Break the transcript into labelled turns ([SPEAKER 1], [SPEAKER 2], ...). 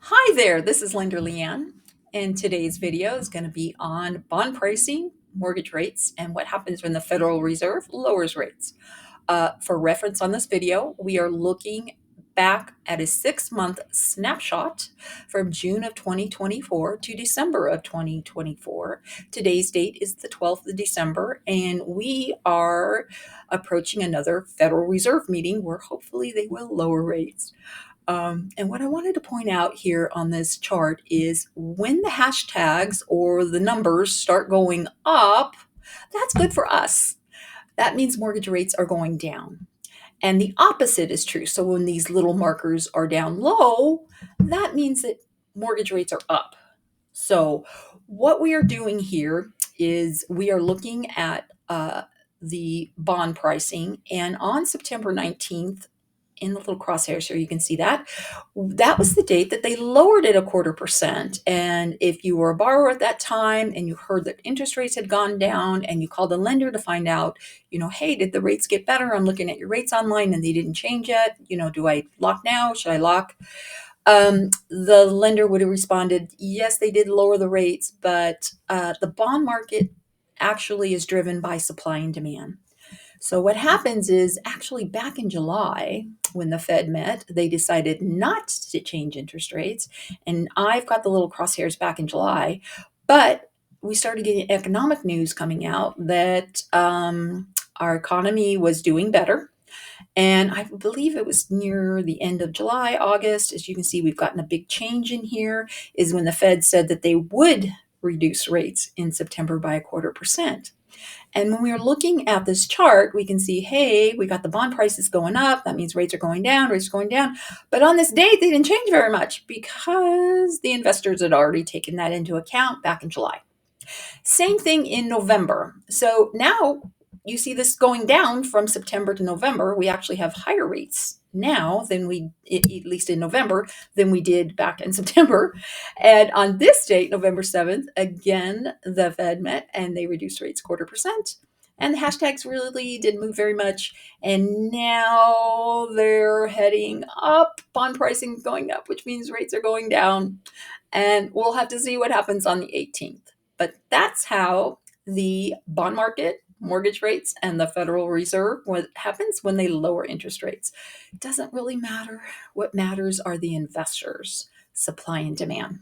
[SPEAKER 1] Hi there, this is Lender Leanne, and today's video is going to be on bond pricing, mortgage rates, and what happens when the Federal Reserve lowers rates. For reference on this video, we are looking back at a 6-month snapshot from June of 2024 to December of 2024. Today's date is the 12th of December, and we are approaching another Federal Reserve meeting where hopefully they will lower rates. And what I wanted to point out here on this chart is when the hashtags or the numbers start going up, that's good for us. That means mortgage rates are going down. And the opposite is true. So when these little markers are down low, that means that mortgage rates are up. So what we are doing here is we are looking at the bond pricing. And on September 19th, in the little crosshairs here, you can see that. That was the date that they lowered it 0.25%. And if you were a borrower at that time and you heard that interest rates had gone down and you called a lender to find out, hey, did the rates get better? I'm looking at your rates online and they didn't change yet. Do I lock now? Should I lock? The lender would have responded, yes, they did lower the rates, but the bond market actually is driven by supply and demand. So what happens is actually back in July, when the Fed met, they decided not to change interest rates. And I've got the little crosshairs back in July, but we started getting economic news coming out that our economy was doing better. And I believe it was near the end of July, August. As you can see, we've gotten a big change in here, is when the Fed said that they would reduce rates in September by 0.25%. And when we are looking at this chart, we can see, hey, we got the bond prices going up. That means rates are going down, rates are going down. But on this date, they didn't change very much because the investors had already taken that into account back in July. Same thing in November. So now you see this going down from September to November. We actually have higher rates now than we, at least in November, than we did back in September. And on this date, November 7th, again, the Fed met and they reduced rates 0.25%. And the hashtags really didn't move very much. And now they're heading up, bond pricing going up, which means rates are going down. And we'll have to see what happens on the 18th. But that's how the bond market, mortgage rates, and the Federal Reserve, what happens when they lower interest rates. It doesn't really matter. What matters are the investors, supply and demand.